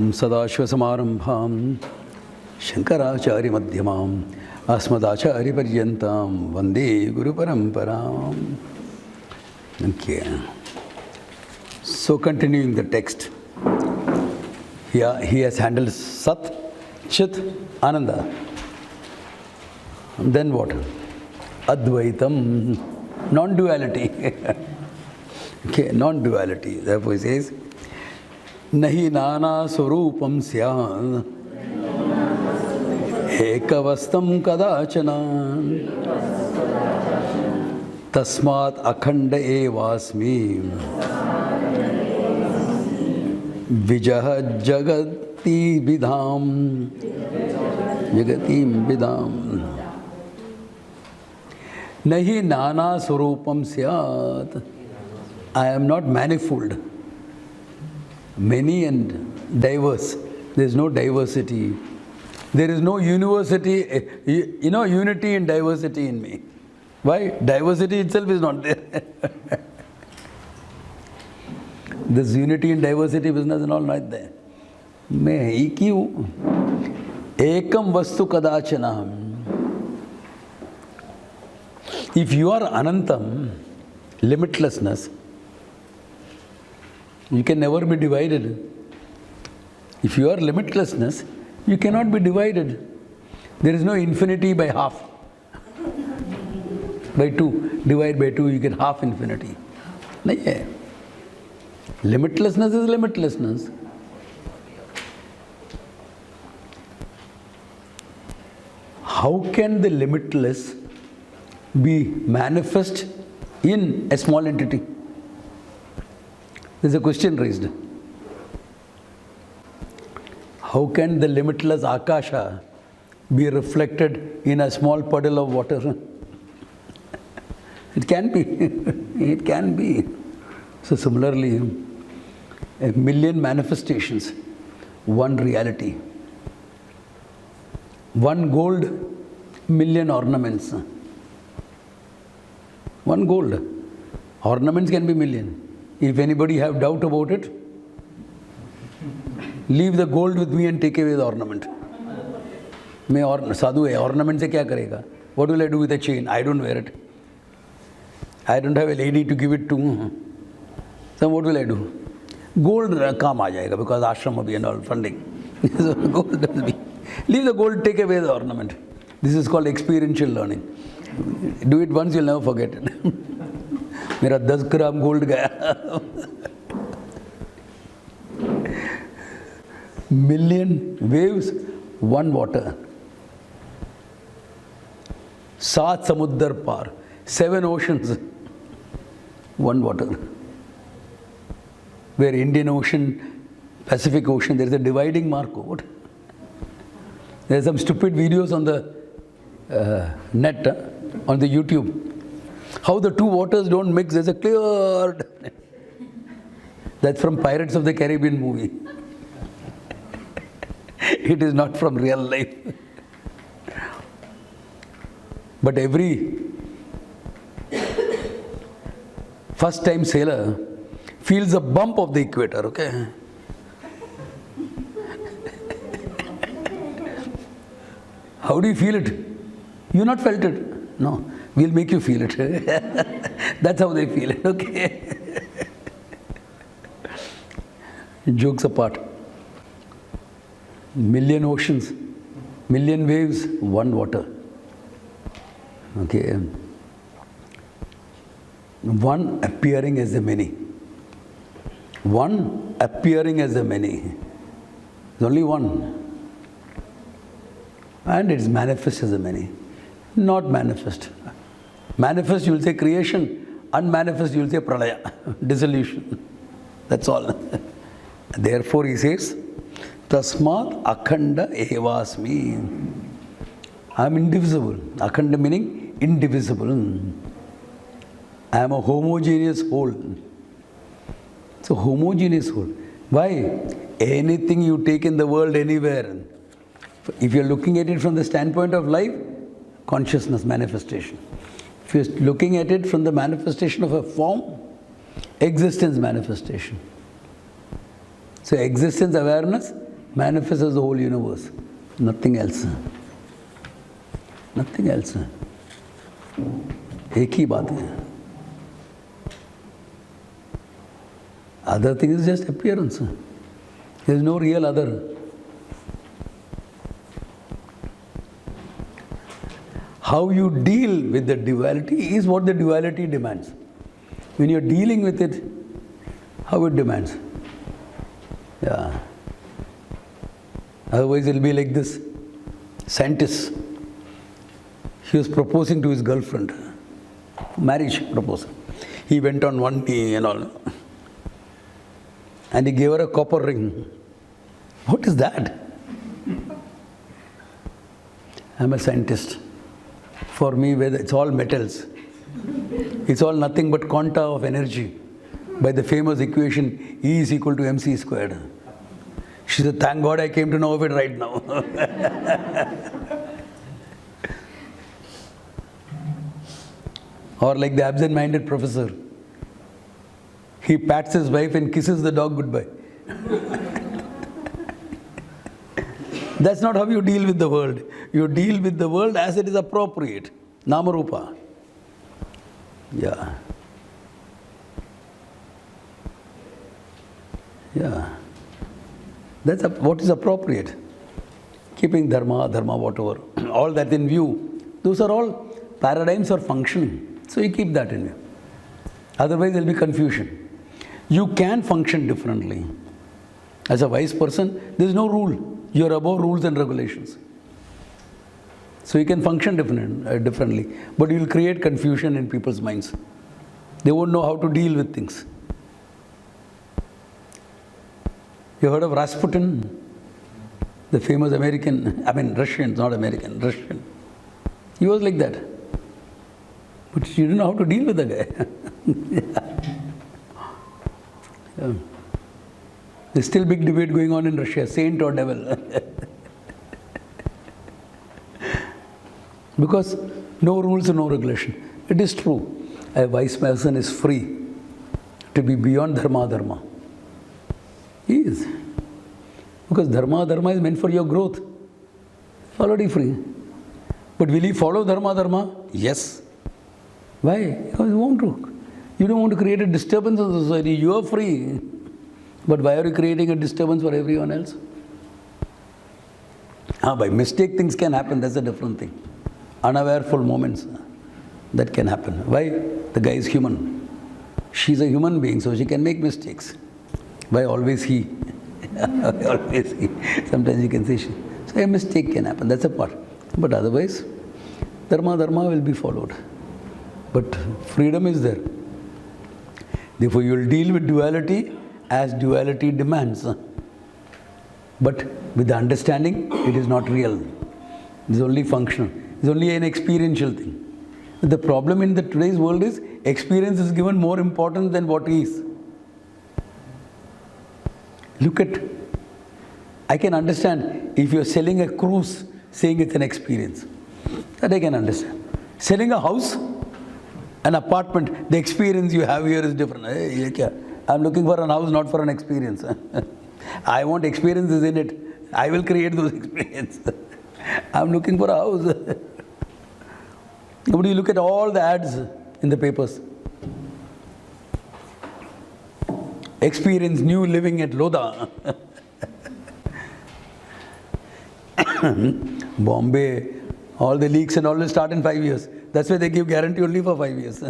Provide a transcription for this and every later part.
Om Sadashvasamarambham Shankaracharya Madhyamam Asmadacharya Paryantam Vande Guru Paramparam. Okay. So continuing the text. Here he has handled Sat, Chit, Ananda. And then what? Advaitam, non-duality. Okay, non-duality. Therefore he says, Nahi nana swarupam syat ekavastam kadachana tasmat akhanda evasmi vijah jagati vidham jagatim vidham. Nahi nana swarupam syat. I am not manifold, many and diverse. There is no diversity. There is no unity and diversity in me. Why? Diversity itself is not there. This unity and diversity business is all not there. मैं एक ही हूँ. एकम वस्तु कदाचना. If you are anantam, limitlessness, you can never be divided. If you are limitlessness, you cannot be divided. There is no infinity by half. By 2. Divide by 2, you get half infinity. Nahi hai. Limitlessness is limitlessness. How can the limitless be manifest in a small entity? There is a question raised. How can the limitless Akasha be reflected in a small puddle of water? It can be. It can be. So similarly, a million manifestations, one reality. One gold, million ornaments. One gold. Ornaments can be million. If anybody have doubt about it, leave the gold with me and take away the ornament. मैं साधु है, ornament से क्या करेगा? What will I do with a chain? I don't wear it. I don't have a lady to give it to. So what will I do? Gold काम आ जाएगा because ashram will be and all funding. So gold will be. Leave the gold, take away the ornament. This is called experiential learning. Do it once, you'll never forget it. मेरा 10 gram gold गया. Million waves, one water. 7 samudar par, 7 oceans, one water. Where Indian Ocean, Pacific Ocean, there is a dividing mark. What? There are some stupid videos on the net, on the YouTube. How the two waters don't mix, there's a clear... That's from Pirates of the Caribbean movie. It is not from real life. But every first-time sailor feels a bump of the equator, okay? How do you feel it? You not felt it. No, we'll make you feel it. That's how they feel it, okay? Jokes apart. Million oceans, million waves, one water. Okay. One appearing as the many. One appearing as the many. There's only one. And it is manifest as the many. Not manifest. Manifest, you will say creation. Unmanifest, you will say pralaya, dissolution. That's all. Therefore, he says, Tasmat akhanda evasmi. I am indivisible. Akhanda meaning indivisible. I am a homogeneous whole. So, homogeneous whole. Why? Anything you take in the world, anywhere, if you are looking at it from the standpoint of life, consciousness manifestation. If you are looking at it from the manifestation of a form, existence manifestation. So existence awareness, manifests as the whole universe. Nothing else. Nothing else. एक ही बात है. Other thing is just appearance. There is no real other. How you deal with the duality is what the duality demands. When you are dealing with it, how it demands. Yeah. Otherwise it will be like this. Scientist. He was proposing to his girlfriend. Marriage proposal. He went on one knee and all. And he gave her a copper ring. What is that? I'm a scientist. For me, it's all metals. It's all nothing but quanta of energy. By the famous equation, E is equal to mc squared. She said, thank God I came to know of it right now. Or like the absent-minded professor. He pats his wife and kisses the dog goodbye. That's not how you deal with the world. You deal with the world as it is appropriate. Namarupa. Yeah. Yeah. That's what is appropriate. Keeping dharma, whatever. All that in view. Those are all paradigms for functioning. So you keep that in view. Otherwise there will be confusion. You can function differently. As a wise person, there is no rule. You are above rules and regulations. So you can function differently. But you will create confusion in people's minds. They won't know how to deal with things. You heard of Rasputin? The famous Russian, not American, Russian. He was like that. But you didn't know how to deal with the guy. Yeah. There's still big debate going on in Russia, saint or devil. Because no rules and no regulation. It is true. A wise person is free to be beyond dharma. He is. Because dharma is meant for your growth. Already free. But will he follow dharma? Yes. Why? Because you want to. You don't want to create a disturbance in the society. You are free. But why are you creating a disturbance for everyone else? By mistake things can happen. That's a different thing. Unawareful moments. That can happen. Why? The guy is human. She's a human being, so she can make mistakes. Why always he? Always he. Sometimes you can say she. So a mistake can happen. That's a part. But otherwise, dharma will be followed. But freedom is there. Therefore, you will deal with duality as duality demands. But with the understanding, it is not real. It is only functional. It is only an experiential thing. The problem in today's world is experience is given more importance than what is. Look at, I can understand if you are selling a cruise, saying it's an experience. That I can understand. Selling a house, an apartment, the experience you have here is different. I'm looking for a house, not for an experience. I want experiences in it. I will create those experiences. I'm looking for a house. But you look at all the ads in the papers. Experience new living at Lodha. Bombay, all the leaks and all will start in 5 years. That's why they give guarantee only for 5 years.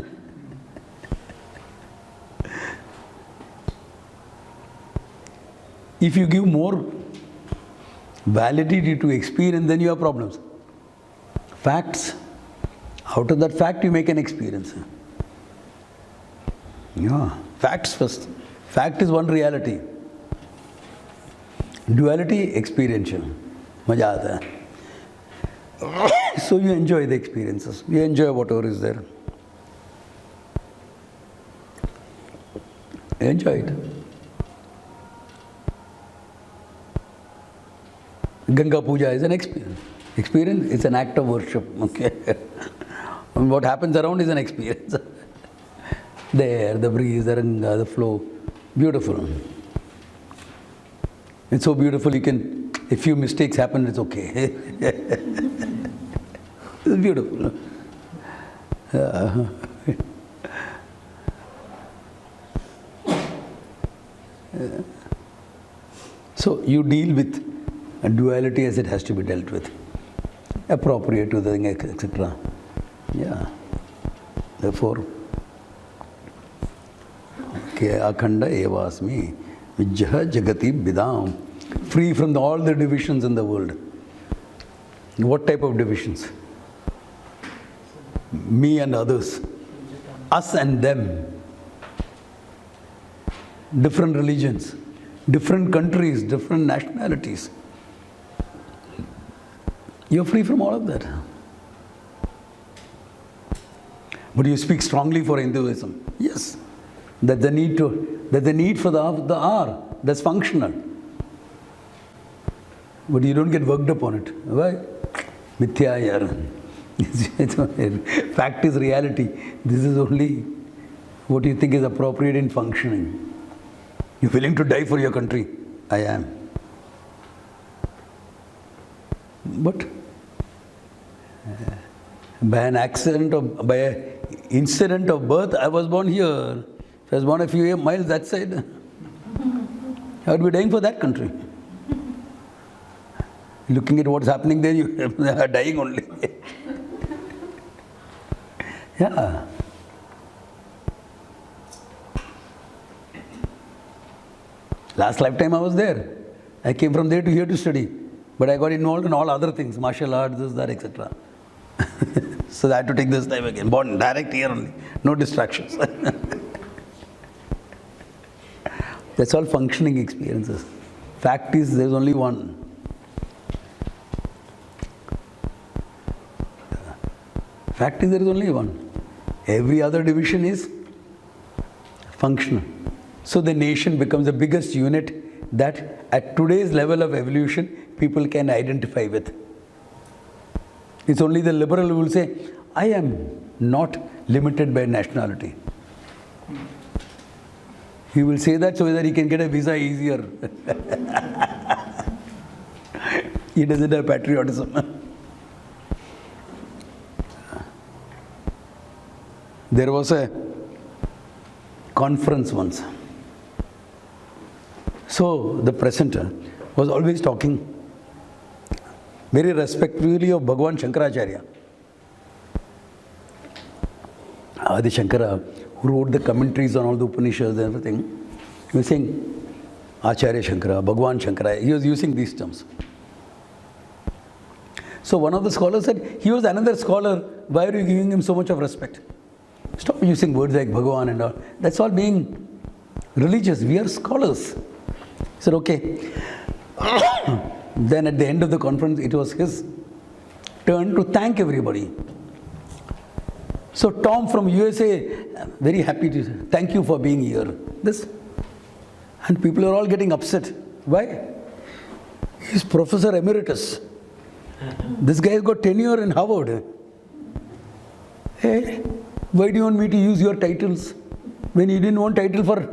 If you give more validity to experience, then you have problems. Facts. Out of that fact, you make an experience. Yeah, facts first. Fact is one reality. Duality, experiential. Maja aata hai. So you enjoy the experiences. You enjoy whatever is there. Enjoy it. Ganga Puja is an experience. Experience is an act of worship. Okay. And what happens around is an experience. The air, the breeze, the ranga, the flow. Beautiful. It's so beautiful, you can, if few mistakes happen, it's okay. It's beautiful. So you deal with a duality as it has to be dealt with, appropriate to the thing, etc. Yeah. Therefore, akhanda evasmi vijjaha jagati bidam, free from all the divisions in the world. What type of divisions? Me and others, us and them, different religions, different countries, different nationalities. You're free from all of that. But you speak strongly for Hinduism. Yes. That the need for the R, that's functional. But you don't get worked upon it. Why? Mithya yar. Fact is reality. This is only what you think is appropriate in functioning. You're willing to die for your country. I am. But by an accident or by an incident of birth, I was born here. If I was born a few miles that side, I would be dying for that country. Looking at what's happening there, you are dying only. Yeah. Last lifetime I was there. I came from there to here to study. But I got involved in all other things, martial arts, this, that, etc. So I had to take this time again. Born direct here only. No distractions. That's all functioning experiences. Fact is, there's only one. Fact is, there is only one. Every other division is functional. So the nation becomes the biggest unit that at today's level of evolution, people can identify with. It's only the liberal who will say, I am not limited by nationality. He will say that so that he can get a visa easier. He doesn't have patriotism. There was a conference once. So the presenter was always talking very respectfully of Bhagavan Shankaracharya. Adi Shankara, who wrote the commentaries on all the Upanishads and everything, he was saying Acharya Shankara, Bhagavan Shankara. He was using these terms. So one of the scholars said, he was another scholar, why are you giving him so much of respect? Stop using words like Bhagavan and all. That's all being religious. We are scholars. He said, okay. Then at the end of the conference, it was his turn to thank everybody. So Tom from USA, very happy to say, thank you for being here. This. And people are all getting upset. Why? He's Professor Emeritus. This guy has got tenure in Harvard. Hey, why do you want me to use your titles when you didn't want title for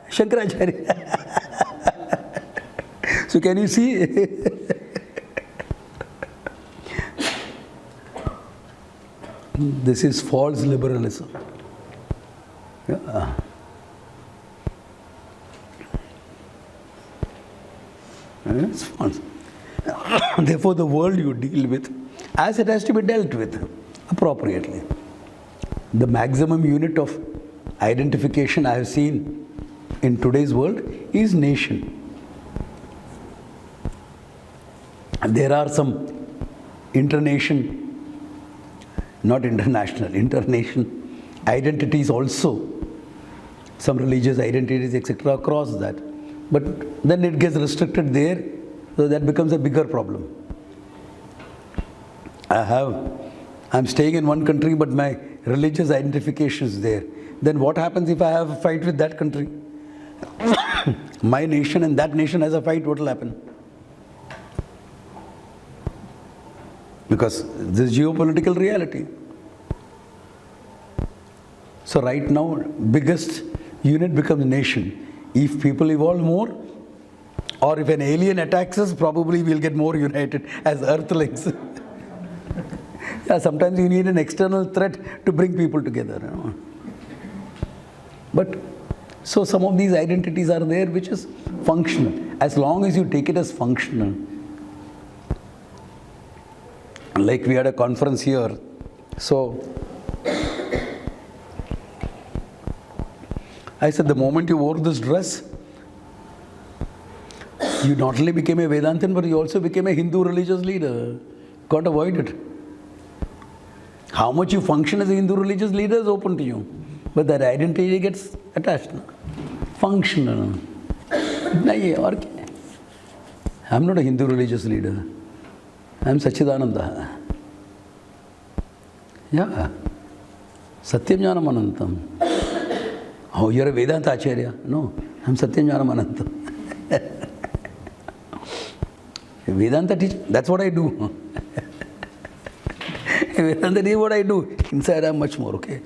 Shankaracharya? So can you see? This is false liberalism. Yeah. It's false. Therefore, the world you deal with as it has to be dealt with appropriately. The maximum unit of identification I have seen in today's world is nation. There are some international identities also, some religious identities, etc., across that. But then it gets restricted there, so that becomes a bigger problem. I'm staying in one country, but my religious identification is there. Then what happens if I have a fight with that country? My nation and that nation has a fight, what will happen? Because this is geopolitical reality. So right now, biggest unit becomes nation. If people evolve more, Or if an alien attacks us, probably we'll get more united as earthlings. Yeah, sometimes you need an external threat to bring people together. You know. But, so some of these identities are there which is functional. As long as you take it as functional. Like we had a conference here. So, I said the moment you wore this dress, you not only became a Vedantin, but you also became a Hindu religious leader. Can't avoid it. How much you function as a Hindu religious leader is open to you. But that identity gets attached. Functional. I'm not a Hindu religious leader. I'm Sachidananda. Yeah. Satyam Jnanam Anantam. Oh, you're a Vedanta Acharya? No, I'm Satyam Jnanam Anantam. Vedanta teach, that's what I do. Vedanta is what I do. Inside I'm much more, okay?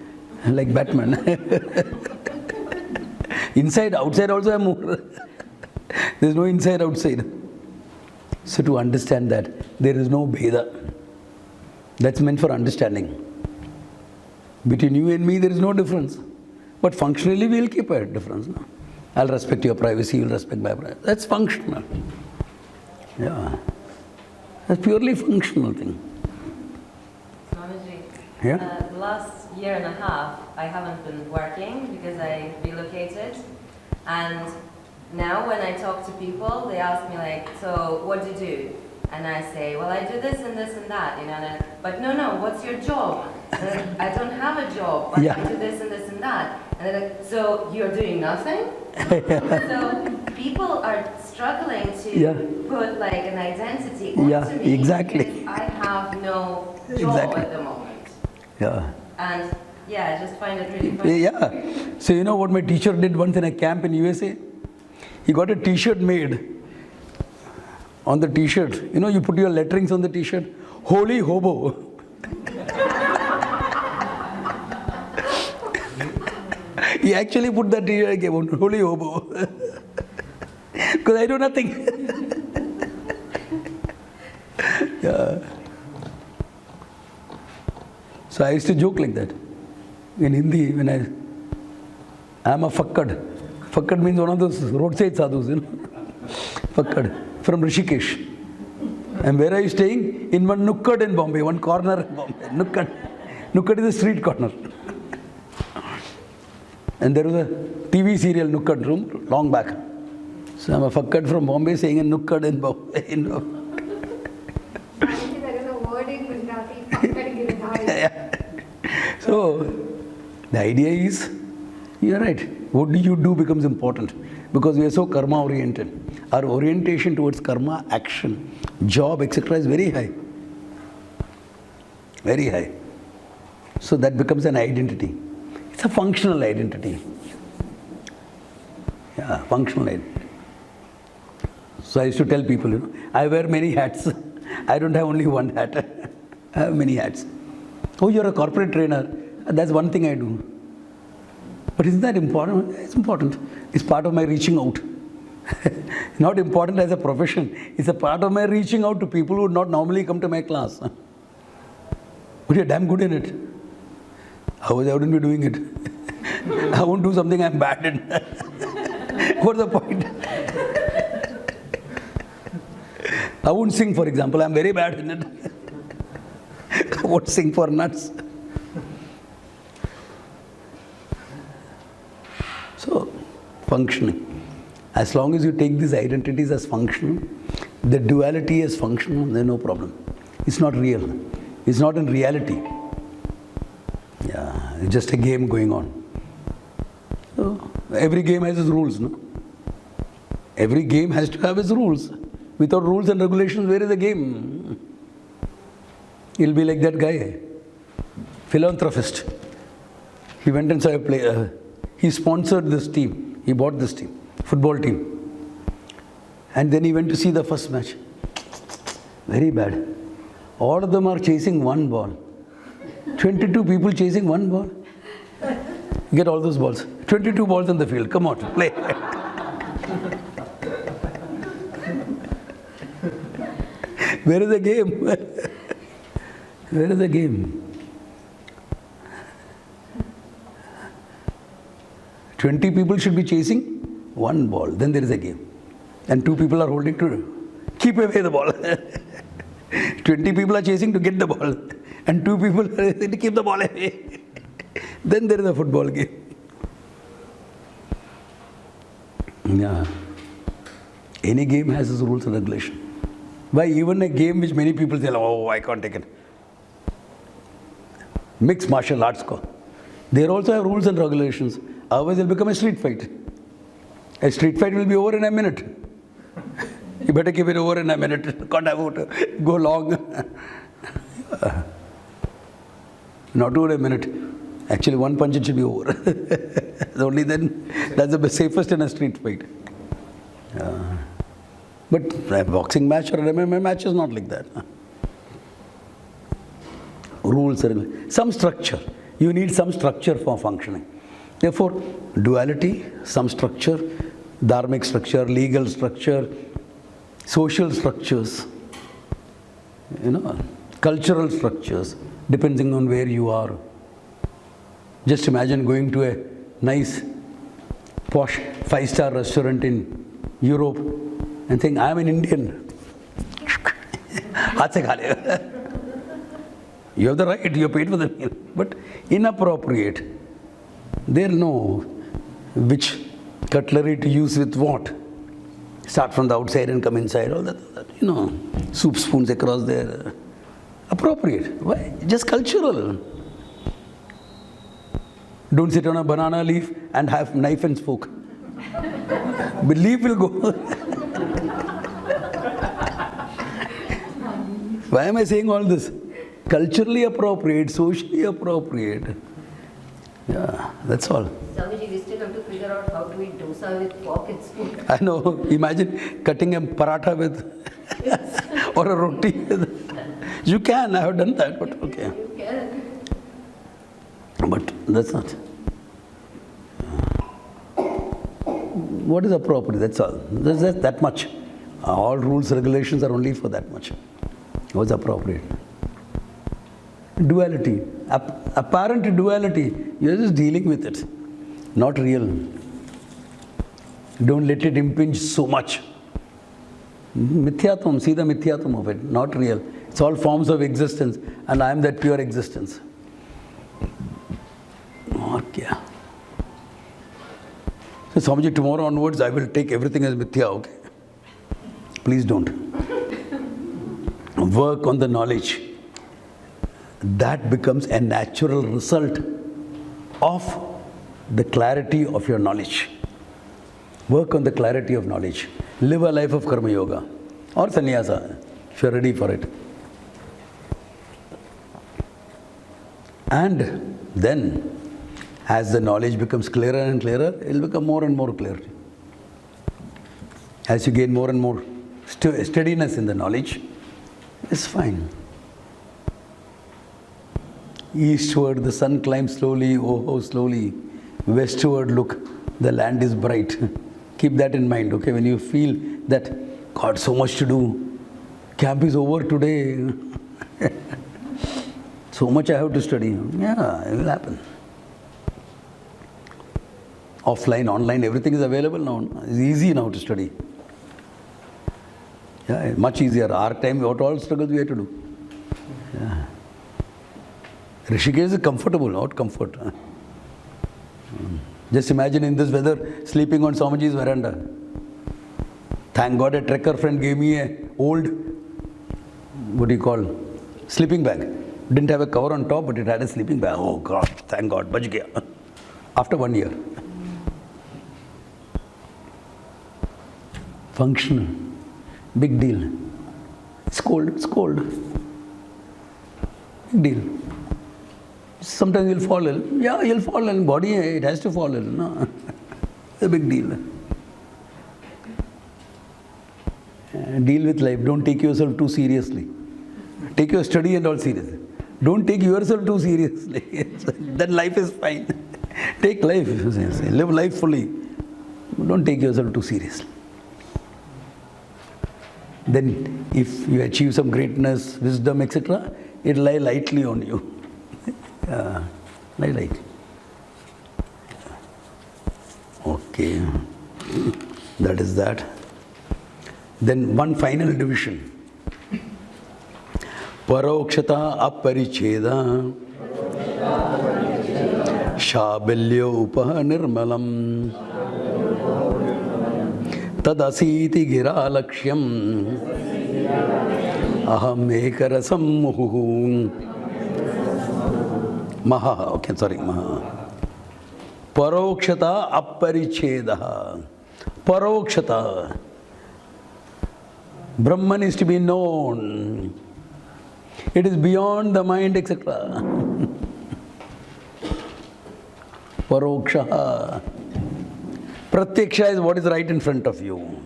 I'm like Batman. Inside, outside also I'm more. There's no inside, outside. So to understand that, there is no Bheda. That's meant for understanding. Between you and me, there is no difference. But functionally, we'll keep a difference. No? I'll respect your privacy, you'll respect my privacy. That's functional. Yeah. That's purely functional thing. Swamiji, yeah? The last year and a half, I haven't been working because I relocated. And now when I talk to people, they ask me like, so what do you do? And I say, well, I do this and this and that, you know. And but no, what's your job? And I don't have a job, but I do this and this and that. And they're like, so you're doing nothing? So people are struggling to put like an identity onto me because I have no job at the moment. Yeah. And yeah, I just find it really funny. Yeah. So you know what my teacher did once in a camp in USA? He got a t-shirt made. On the t-shirt, you know, you put your letterings on the t-shirt. Holy hobo. He actually put that t-shirt, I gave on holy hobo. Because I do nothing. Yeah. So I used to joke like that. In Hindi, when I'm a fakkad. Fakkad means one of those roadside sadhus, you know. Fakkad. From Rishikesh. And where are you staying? In one nukkad in Bombay, one corner in Bombay. Nukkad. Nukkad is a street corner. And there was a TV serial, Nukkad Room, long back. So I'm a fakkad from Bombay saying in nukkad in Bombay. There is a word in Gujarati, fakkad. Yeah. So, the idea is, you're right, what do you do becomes important. Because we are so karma oriented. Our orientation towards karma, action, job, etc. is very high. Very high. So that becomes an identity. It's a functional identity. Yeah, functional identity. So I used to tell people, you know, I wear many hats. I don't have only one hat. I have many hats. Oh, you're a corporate trainer. That's one thing I do. But isn't that important? It's important. It's part of my reaching out. Not important as a profession. It's a part of my reaching out to people who would not normally come to my class. But you're damn good in it. I wouldn't be doing it. I won't do something I'm bad in. What's the point? I won't sing, for example. I'm very bad in it. I won't sing for nuts. So, functioning. As long as you take these identities as functional, the duality as functional, there's no problem. It's not real. It's not in reality. Yeah, it's just a game going on. So, every game has its rules, no? Every game has to have its rules. Without rules and regulations, where is the game? It'll be like that guy, philanthropist. He went and saw a play. He sponsored this team. He bought this team, football team. And then he went to see the first match. Very bad. All of them are chasing one ball. 22 people chasing one ball. Get all those balls. 22 balls on the field. Come on, play. Where is the game? Where is the game? 20 people should be chasing one ball. Then there is a game. And 2 people are holding to keep away the ball. 20 people are chasing to get the ball. And 2 people are to keep the ball away. Then there is a football game. Yeah. Any game has its rules and regulation. Why even a game which many people say, oh, I can't take it. Mixed martial arts. There also have rules and regulations. Otherwise, it will become a street fight. A street fight will be over in a minute. You better keep it over in a minute. Can't have to go long. Not over a minute. Actually, one punch it should be over. Only then, that's the safest in a street fight. But a boxing match or an MMA match is not like that. Rules, some structure. You need some structure for functioning. Therefore, duality, some structure, dharmic structure, legal structure, social structures, cultural structures, depending on where you are. Just imagine going to a nice, posh, 5-star restaurant in Europe and saying, I am an Indian. You have the right, you are paid for the meal. But inappropriate. They'll know which cutlery to use with what. Start from the outside and come inside, all that. Soup spoons across there. Appropriate. Why? Just cultural. Don't sit on a banana leaf and have knife and fork. The leaf will go. Why am I saying all this? Culturally appropriate, socially appropriate. Yeah, that's all. Swamiji, we still have to figure out how to eat dosa with fork and spoon. I know. Imagine cutting a paratha with or a roti with. You can. I have done that, but okay. You can. But that's not. What is appropriate? That's all. That's that much. All rules, regulations are only for that much. What's appropriate? Duality. Apparent duality. You're just dealing with it. Not real. Don't let it impinge so much. Mithyatam, see the mithyatam of it. Not real. It's all forms of existence. And I am that pure existence. Okay. So Swamiji, tomorrow onwards, I will take everything as mithya, okay? Please don't. Work on the knowledge. That becomes a natural result of the clarity of your knowledge. Work on the clarity of knowledge. Live a life of karma yoga or sannyasa if you're ready for it. And then, as the knowledge becomes clearer and clearer, it will become more and more clear. As you gain more and more steadiness in the knowledge, it's fine. Eastward, the sun climbs slowly, oh, slowly. Westward, look, the land is bright. Keep that in mind, okay? When you feel that, God, so much to do. Camp is over today. So much I have to study. Yeah, it will happen. Offline, online, everything is available now. It's easy now to study. Yeah, much easier. Our time, what all struggles we have to do. Yeah. Rishikesh is comfortable, not comfort. Just imagine in this weather, sleeping on Swamiji's veranda. Thank God a trekker friend gave me a old, what do you call, sleeping bag. Didn't have a cover on top, but it had a sleeping bag. Oh God, thank God, bach gaya. After 1 year. Functional. Big deal. It's cold, it's cold. Big deal. Sometimes you'll fall ill. Yeah, you'll fall ill. Body, it has to fall ill. No. It's a big deal. Deal with life. Don't take yourself too seriously. Take your study and all seriously. Don't take yourself too seriously. Then life is fine. Take life. Live life fully. Don't take yourself too seriously. Then if you achieve some greatness, wisdom, etc., it will lie lightly on you. Lie lightly. Okay. That is that. Then one final division. Parokshata aparicheda shabilyo upaha nirmalam tadasiti gira lakshyam aham ekarasam muhu maha. Okay, sorry, maha. Parokshata aparicheda. Parokshata. Brahman is to be known. It is beyond the mind, etc. Paroksha. Pratyaksha is what is right in front of you.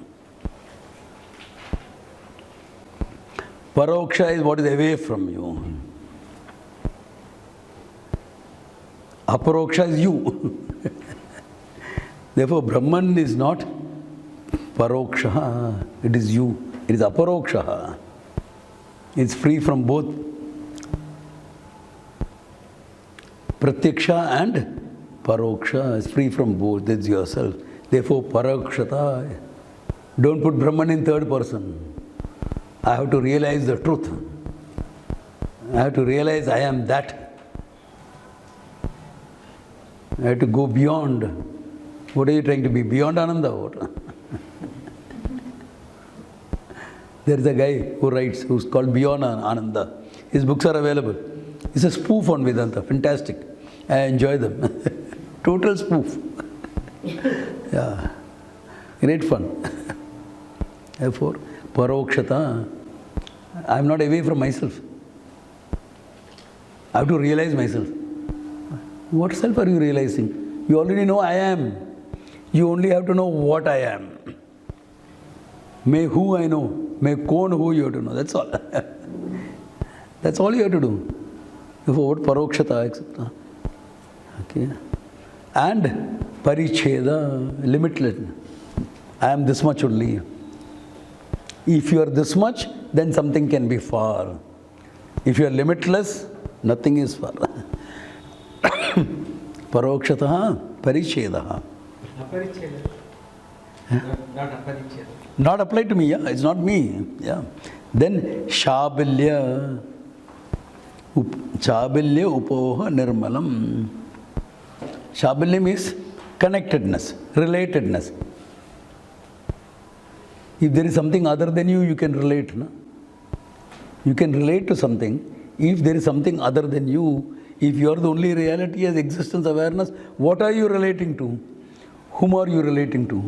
Paroksha is what is away from you. Aparoksha is you. Therefore, Brahman is not Paroksha, it is you. It is Aparoksha. It's free from both Pratyaksha and Paroksha. It's free from both. That's yourself. Therefore, Parokshata. Don't put Brahman in third person. I have to realize the truth. I have to realize I am that. I have to go beyond. What are you trying to be? Beyond Ananda? What? There is a guy who writes, who's called Beyond Ananda. His books are available. It's a spoof on Vedanta. Fantastic. I enjoy them. Total spoof. Yeah. Great fun. Therefore, Parokshata. I am not away from myself. I have to realize myself. What self are you realizing? You already know I am. You only have to know what I am. May who I know. May kon who you have to know. That's all. That's all you have to do. Therefore, what Parokshata, etc. Okay. And Paricheda, limitless. I am this much only. If you are this much, then something can be far. If you are limitless, nothing is far. Parokshata, Paricheda. Aparicheda. Not aparicheda. Not applied to me, yeah. It's not me. Yeah. Then Shabilya. Chabilya upoha nirmalam. Shabilya means connectedness, relatedness. If there is something other than you, you can relate. No? You can relate to something. If there is something other than you, if you are the only reality as existence awareness, what are you relating to? Whom are you relating to?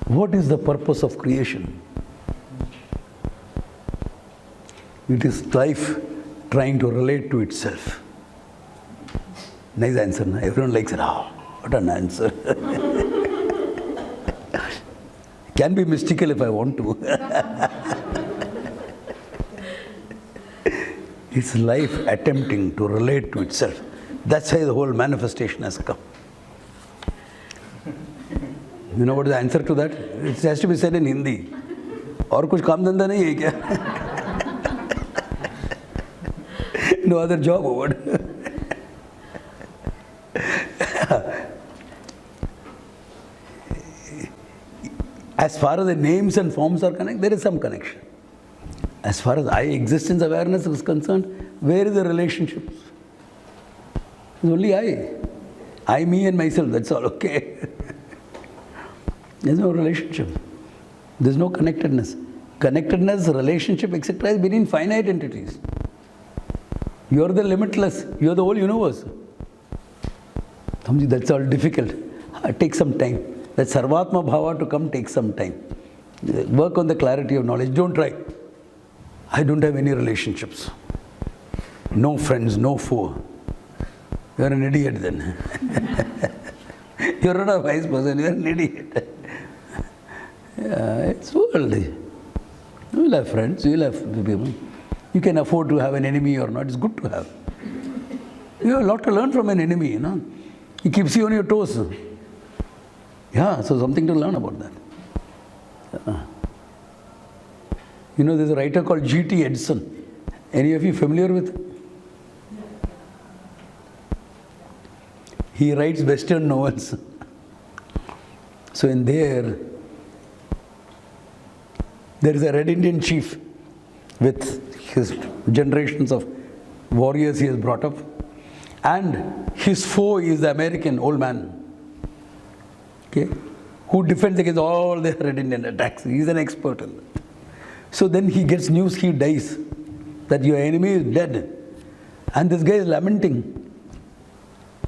What is the purpose of creation? It is life trying to relate to itself. Nice answer, no? Everyone likes it. Oh, what an answer. Can be mystical if I want to. It's life attempting to relate to itself. That's why the whole manifestation has come. You know what is the answer to that? It has to be said in Hindi. और कुछ काम धंधा नहीं है क्या? No other job or what? As far as the names and forms are connected, there is some connection. As far as I existence awareness is concerned, where is the relationship? It's only I. I, me and myself, that's all, okay? There's no relationship. There's no connectedness. Connectedness, relationship, etc. is between finite entities. You are the limitless. You are the whole universe. That's all difficult. It takes some time. That Sarvatma Bhava to come takes some time. Work on the clarity of knowledge. Don't try. I don't have any relationships. No friends, no foe. You are an idiot then. You are not a wise person, you are an idiot. Yeah, it's world. You will have friends, you will have people. You can afford to have an enemy or not, it's good to have. You have a lot to learn from an enemy, you know. He keeps you on your toes. Yeah, so something to learn about that. Yeah. You know, there's a writer called G.T. Edson. Any of you familiar with? He writes Western novels. So in there is a Red Indian chief with his generations of warriors he has brought up. And his foe is the American old man. Okay? Who defends against all the Red Indian attacks. He is an expert in that. So then he gets news he dies. That your enemy is dead. And this guy is lamenting.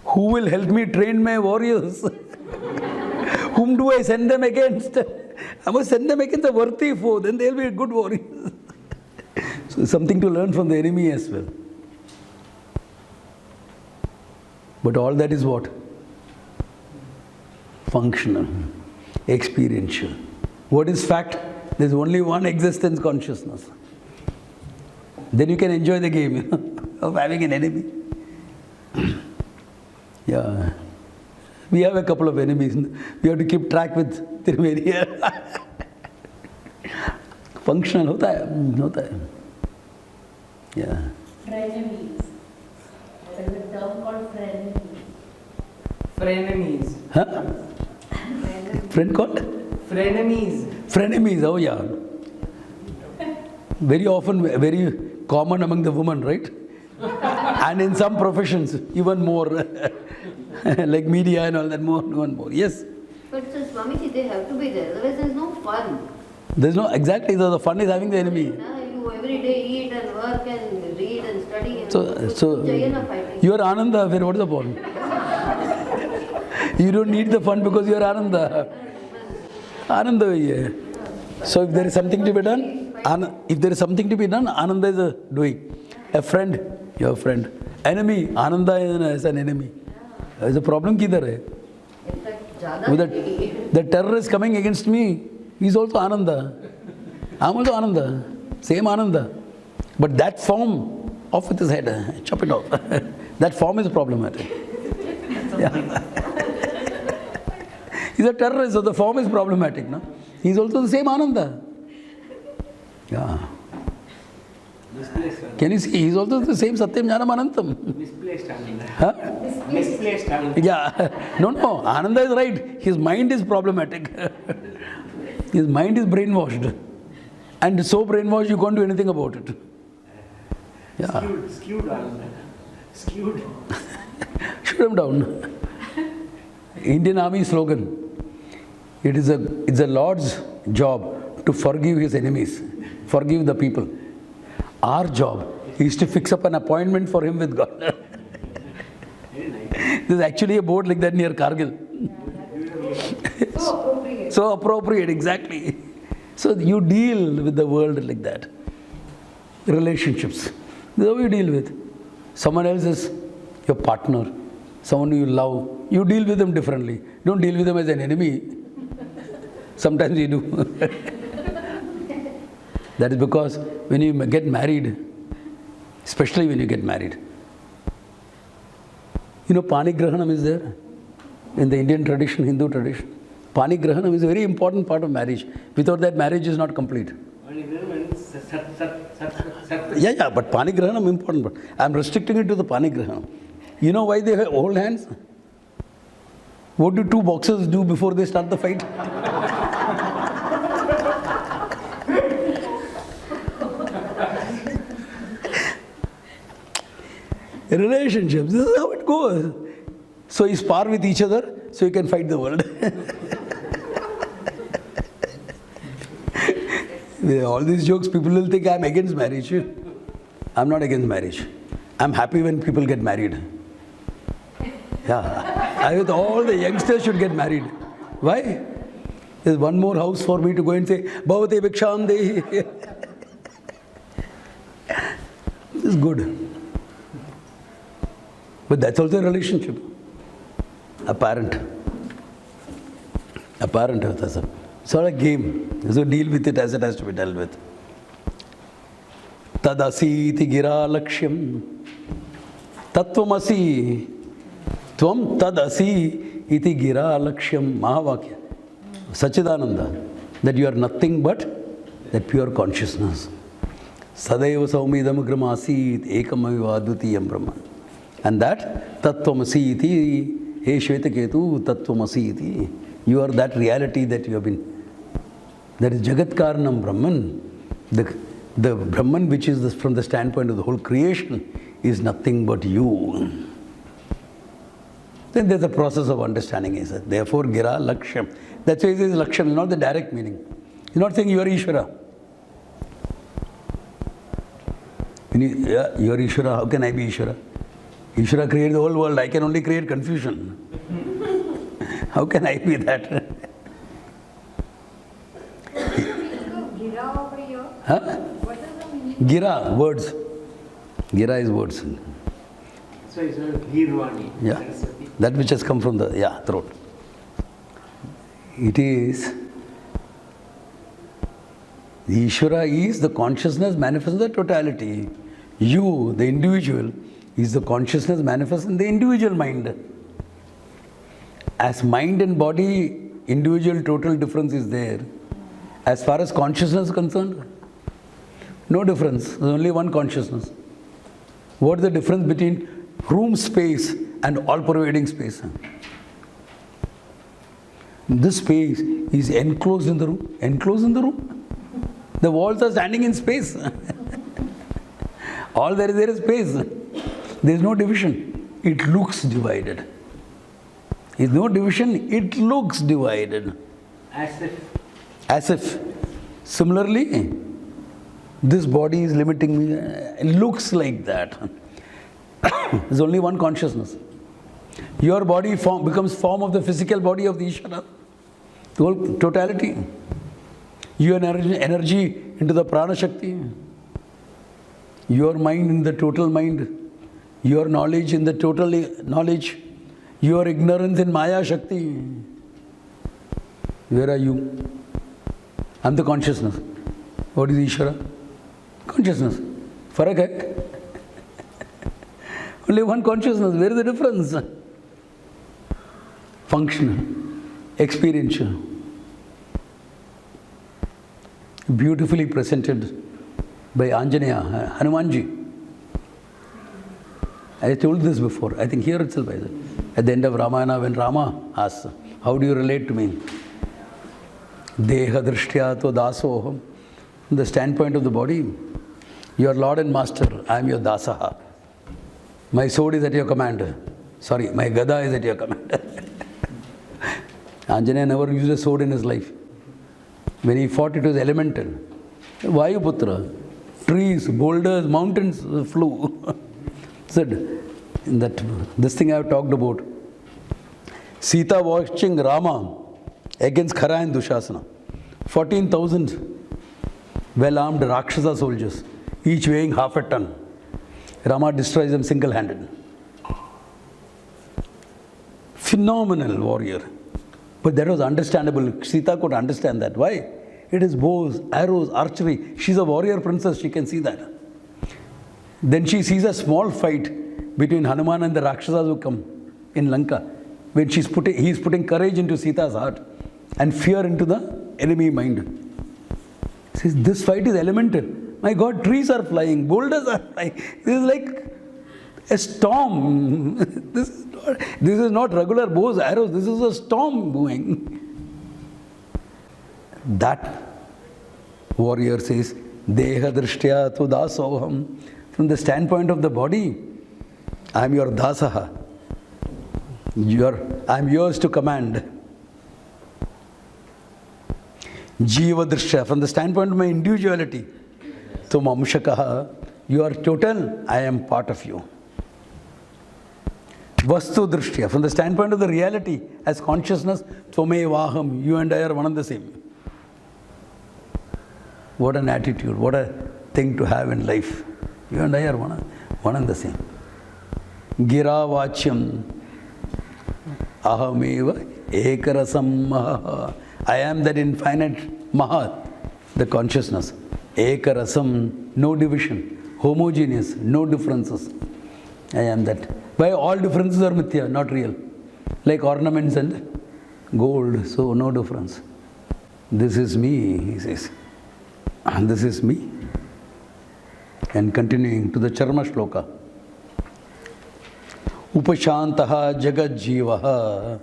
Who will help me train my warriors? Whom do I send them against? I must send them against a worthy foe, then they'll be good warriors. So something to learn from the enemy as well. But all that is what? Functional, experiential. What is fact? There's only one existence consciousness. Then you can enjoy the game of having an enemy. Yeah. We have a couple of enemies. We have to keep track with Triveni. Functional hota hai. Yeah. Frenemies. There is a term called frenemies. Frenemies. Huh? Friend called? Frenemies. Frenemies, oh yeah. Very often, very common among the women, right? And in some professions, even more. Like media and all that, more. Yes. But Swamiji, they have to be there, otherwise there is no fun. There's no, exactly, the fun is having the enemy. You every day eat and work and read and study. And So you are Ananda, what is the point? You don't need the fun because you are Ananda. Ananda, yeah. So if there is something to be done, Ananda is doing. A friend, your friend. Enemy, Ananda is an enemy. There's a problem kidhar hai? In fact, The terrorist coming against me, he's also Ananda. I'm also Ananda. Same Ananda. But that form, off with his head, chop it off. That form is problematic. Yeah. He's a terrorist, so the form is problematic. No? He's also the same Ananda. Yeah. Can you see? He's also the same Satyam Jnanam Anantam. Misplaced Ananda. Huh? Misplaced Ananda. Yeah. No. Ananda is right. His mind is problematic. His mind is brainwashed. And so brainwashed you can't do anything about it. Yeah. Skewed Ananda. Skewed. Shoot him down. Indian Army slogan. It's a Lord's job to forgive his enemies. Forgive the people. Our job is to fix up an appointment for him with God. There's actually a board like that near Kargil. so appropriate. So appropriate, exactly. So you deal with the world like that. Relationships. This is how you deal with. Someone else is your partner, someone you love. You deal with them differently. Don't deal with them as an enemy. Sometimes you do. That is because when you get married, especially when you get married, you know, Panigrahanam is there in the Indian tradition, Hindu tradition. Panigrahanam is a very important part of marriage. Without that, marriage is not complete. Yeah, but Panigrahanam is important. I'm restricting it to the Panigrahanam. You know why they hold hands? What do two boxers do before they start the fight? Relationships, this is how it goes. So you spar with each other so you can fight the world. With all these jokes, people will think I'm against marriage. I'm not against marriage. I'm happy when people get married. Yeah, I think all the youngsters should get married. Why? There's one more house for me to go and say, Bhavate Bhiksham Dehi. This is good. But that's also a relationship. Apparent. It's not a game. So deal with it as it has to be dealt with. Tadasiti gira lakshyam. Tattvamasi. Tvam tadasi iti gira lakshyam. Mahavakya. Sachidananda, that you are nothing but that pure consciousness. Sadaiva Saumidam Gramasit Ekamaviva Advitiyam Brahman. And that Tattvamasi iti, He Shvetaketu Tattvamasi iti. You are that reality that you have been. That is Jagat Karanam Brahman. The Brahman, which is from the standpoint of the whole creation, is nothing but you. Then there's a process of understanding. Therefore, Gira Laksham. That's why it is Laksham, not the direct meaning. He's not saying you are Ishvara. You are Ishvara, how can I be Ishvara? Ishvara created the whole world, I can only create confusion. How can I be that? Gira over here. Huh? What is the meaning? Gira, words. Gira is words. So it's not Girvani. Yeah. That which has come from the throat. It is, the Ishvara is the consciousness manifest in the totality. You, the individual, is the consciousness manifest in the individual mind. As mind and body, individual total difference is there. As far as consciousness is concerned, no difference. There's only one consciousness. What is the difference between room space and all-pervading space? This space is enclosed in the room. Enclosed in the room. The walls are standing in space. All there is space. There is no division. It looks divided. There is no division. It looks divided. As if. As if. Similarly, this body is limiting me. It looks like that. There's only one consciousness. Your body becomes form of the physical body of the Ishvara. The whole totality. Your energy into the prana shakti. Your mind in the total mind. Your knowledge in the total knowledge. Your ignorance in Maya Shakti. Where are you? I'm the consciousness. What is Ishvara? Consciousness. Farak hai? Only one consciousness. Where is the difference? Functional, experiential, beautifully presented by Anjaneya, Hanumanji. I told this before, I think here itself I said. At the end of Ramayana, when Rama asks, how do you relate to me? Deha drishtya to dasoham. From the standpoint of the body, your Lord and Master, I am your dasaha. My sword is at your command. Sorry, my gada is at your command. Anjaneya never used a sword in his life. When he fought, it was elemental. Vayuputra, trees, boulders, mountains flew. Said, this thing I have talked about. Sita watching Rama against Khara and Dushasana. 14,000 well-armed Rakshasa soldiers, each weighing half a ton. Rama destroys them single-handed. Phenomenal warrior. But that was understandable. Sita could understand that. Why? It is bows, arrows, archery. She's a warrior princess. She can see that. Then she sees a small fight between Hanuman and the Rakshasas who come in Lanka. When he is putting courage into Sita's heart and fear into the enemy mind. Says, this fight is elemental. My God, trees are flying, boulders are flying. This is like a storm. This is not regular bows, arrows. This is a storm going. That warrior says, Deha drishtya tu dasoham. From the standpoint of the body, I am your dasaha. I am yours to command. Jiva drishtya. From the standpoint of my individuality, tum amshakaha. You are total, I am part of you. Vastu drishtya. From the standpoint of the reality, as consciousness, tvamevaham. You and I are one and the same. What an attitude, what a thing to have in life. You and I are one and the same. Gira vachyam ahameva ekarasam maha. I am that infinite maha, the consciousness. Ekarasam, no division. Homogeneous, no differences. I am that. Why all differences are mithya, not real. Like ornaments and gold, so no difference. This is me, he says. And this is me. And continuing to the Charma Shloka. Upashantaha jagat jivaha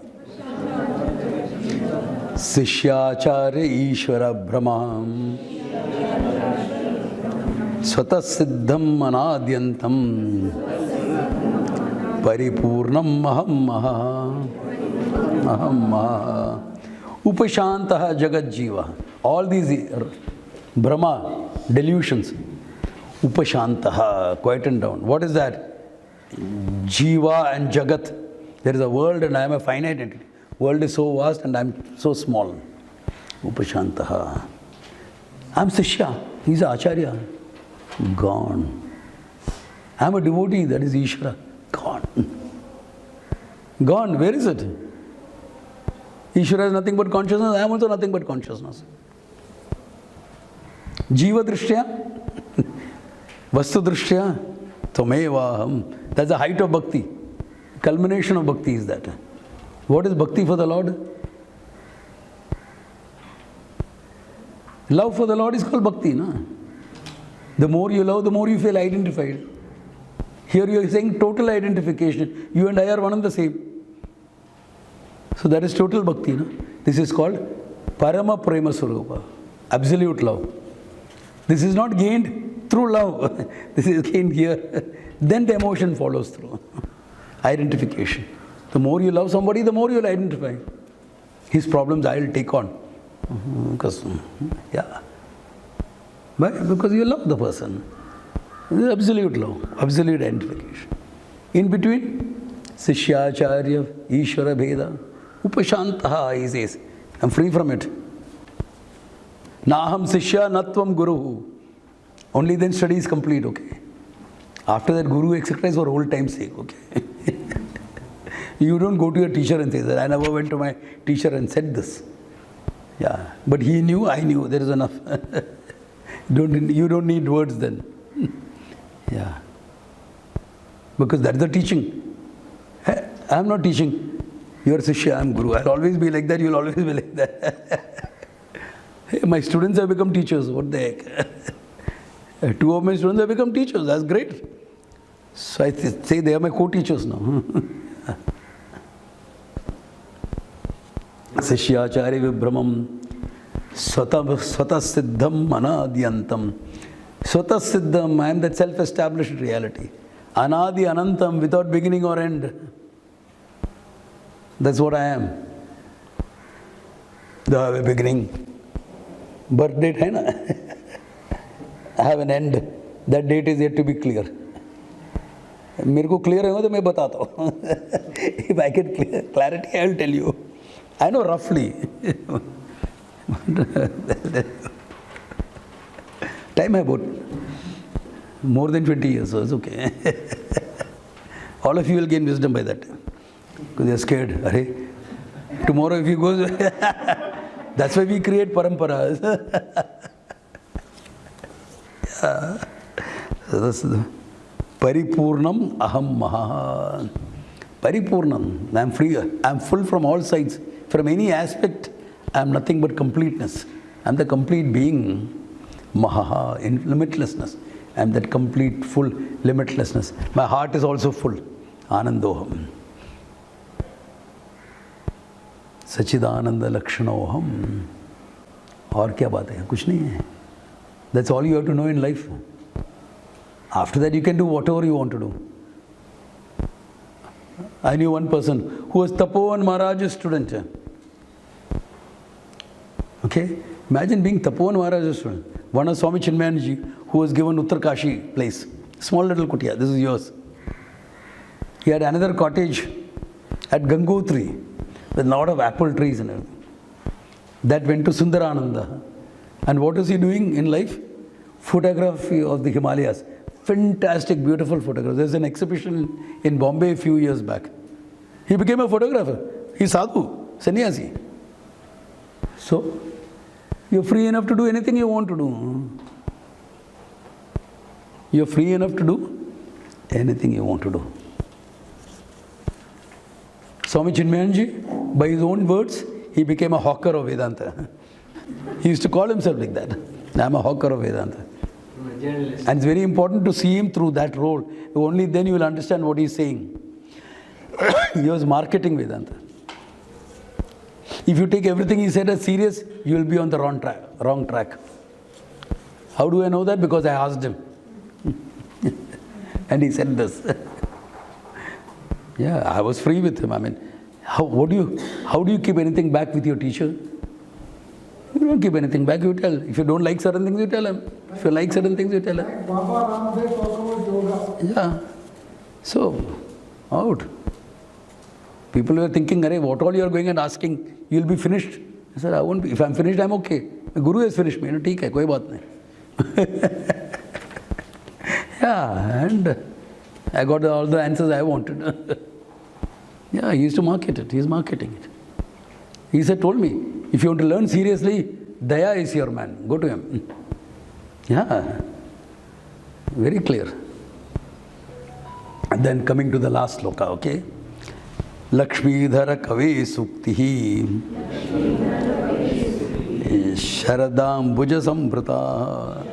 Sishyacharya Ishvara Brahmam Swatasiddham Anadyantam Paripurnam Maham Maha Maham Maha Upashantaha Jagat Jiva. All these Brahma delusions. Upashantaha, quietened down. What is that? Jiva and Jagat. There is a world and I am a finite entity. World is so vast and I am so small. Upashantaha. I am Sishya. He is Acharya. Gone. I am a devotee. That is Ishvara. Gone. Gone. Where is it? Ishvara is nothing but consciousness. I am also nothing but consciousness. Jiva Drishtya. Vastu Drishtya. Tvamevaham. That's the height of bhakti. Culmination of bhakti is that. What is bhakti for the Lord? Love for the Lord is called bhakti. No? The more you love, the more you feel identified. Here you are saying total identification. You and I are one and the same. So that is total bhakti. No? This is called Parama Prema Swarupa. Absolute love. This is not gained through love. This is gained here. Then the emotion follows through. Identification. The more you love somebody, the more you will identify. His problems I will take on. Because, yeah. Why? Because you love the person. This is absolute love, absolute identification. In between, Sishyacharya, Ishvara Bheda, Upashantaha, he says, I am free from it. Naham Sishya Natvam Guru. Only then study is complete, okay? After that, Guru, etc. is for old time's sake, okay? You don't go to your teacher and say that. I never went to my teacher and said this. Yeah, but he knew, I knew, there is enough. You don't need words then. Yeah. Because that's the teaching. I am not teaching. You are Sishya, I am Guru. I will always be like that, you will always be like that. Hey, my students have become teachers. What the heck? Two of my students have become teachers. That's great. So I say they are my co-teachers now. Sishyacharya Vibramam Swatasiddham Anadyantam. Swatasiddham, I am that self-established reality. Anadi Anantam, without beginning or end. That's what I am. I have a beginning. Birth date hai na? I have an end. That date is yet to be clear. मेरे को clear है तो मैं बताता हूँ. If I get clarity, I will tell you. I know roughly. Time about more than 20 years, so it's okay. All of you will gain wisdom by that. Because they are scared. Arey, tomorrow if you go, that's why we create paramparas. Yeah. So that's the Paripurnam Aham Maha. Paripurnam. I am free. I am full from all sides. From any aspect, I am nothing but completeness. I am the complete being. Maha, in limitlessness. I am that complete, full limitlessness. My heart is also full. Anandoham. Sachidananda Lakshanoham. और क्या बात है? कुछ नहीं है. That's all you have to know in life. After that, you can do whatever you want to do. I knew one person who was Tapovan Maharaj's student. Okay? Imagine being Tapovan Maharaj's student. One of Swami Chinmayanji, who was given Uttarkashi place. Small little kutia. This is yours. He had another cottage at Gangotri with a lot of apple trees and everything. That went to Sundarananda. And what is he doing in life? Photography of the Himalayas. Fantastic, beautiful photographs. There's an exhibition in Bombay a few years back. He became a photographer. He's sadhu, sannyasi. So, you're free enough to do anything you want to do. You're free enough to do anything you want to do. Swami Chinmayanji, by his own words, he became a hawker of Vedanta. He used to call himself like that. I'm a hawker of Vedanta. I'm a journalist. And it's very important to see him through that role. Only then you will understand what he's saying. He was marketing Vedanta. If you take everything he said as serious, you will be on the wrong track. How do I know that? Because I asked him. And he said this. Yeah, I was free with him. I mean, how do you keep anything back with your teacher? You don't keep anything back, you tell. If you don't like certain things, you tell him. If you like certain things, you tell him. Baba Ramdev talk about yoga. Yeah. So, out. People were thinking, Arey, what all you are going and asking, you'll be finished. I said, I won't be. If I'm finished, I'm okay. My Guru has finished me. ठीक है, कोई बात नहीं. Yeah, and I got all the answers I wanted. Yeah, he used to market it. He's marketing it. He said, told me, if you want to learn seriously, Daya is your man. Go to him. Yeah, very clear. And then coming to the last sloka, okay? Lakshmidhara Kave Suktihi Sharadam Bhuja Samprata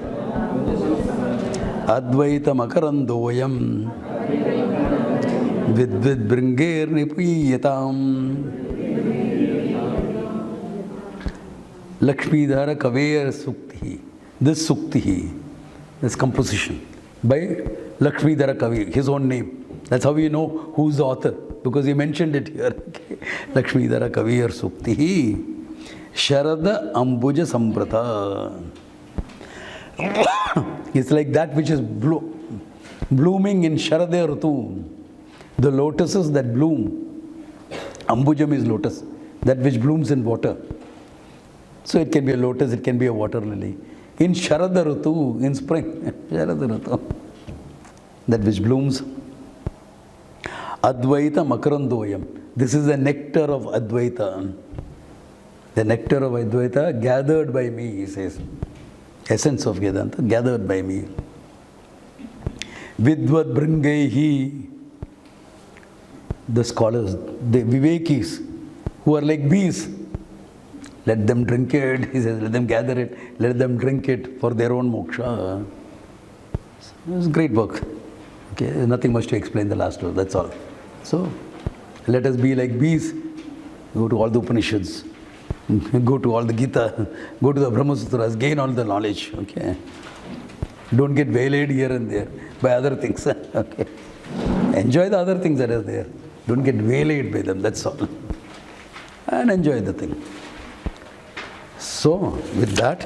Advaita Makarandoyam Vidvid Bringir Nipiyatam Lakshmidhara Kave Suktihi. This Suktihi, this composition by Lakshmidhara Kavi, his own name. That's how we know who's the author, because he mentioned it here. Okay. Lakshmidhara Kavir Suktihi Sharada Ambuja Samprata. It's like that which is blooming in Sharade Rutu. The lotuses that bloom. Ambujam is lotus, that which blooms in water. So it can be a lotus, it can be a water lily. In Sharada Rutu, in spring, Sharada Rutu, that which blooms. Advaita Makarandoyam. This is the nectar of Advaita. The nectar of Advaita gathered by me, he says. Essence of Vedanta, gathered by me. Vidvat Bringehi. The scholars, the Vivekis, who are like bees. Let them drink it, he says, let them gather it, let them drink it for their own moksha. It's great work. Okay, there's nothing much to explain the last one, that's all. So, let us be like bees, go to all the Upanishads, go to all the Gita, go to the Brahma Sutras, gain all the knowledge, okay. Don't get waylaid here and there by other things, okay. Enjoy the other things that are there. Don't get waylaid by them, that's all. And enjoy the thing. So, with that,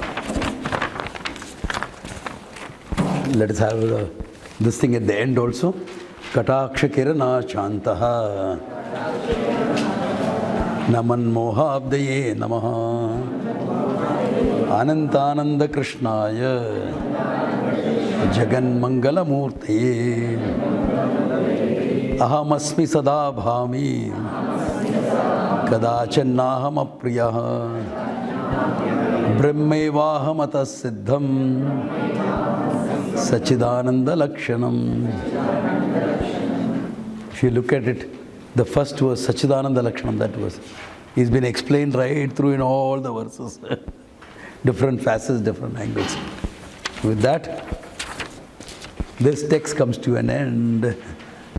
let us have this thing at the end also. Kataksha Kirana Chantaha Naman Mohabdaye Namaha Anantananda Krishnaya Jagan Mangala Murtaye Ahamasmi Sada Bhami Kadachannaham Apriyaha Brahmevahamatas Siddham Sachidananda Lakshanam. If you look at it, the first was Sachidananda Lakshanam, that was. He's been explained right through in all the verses. Different facets, different angles. With that, this text comes to an end.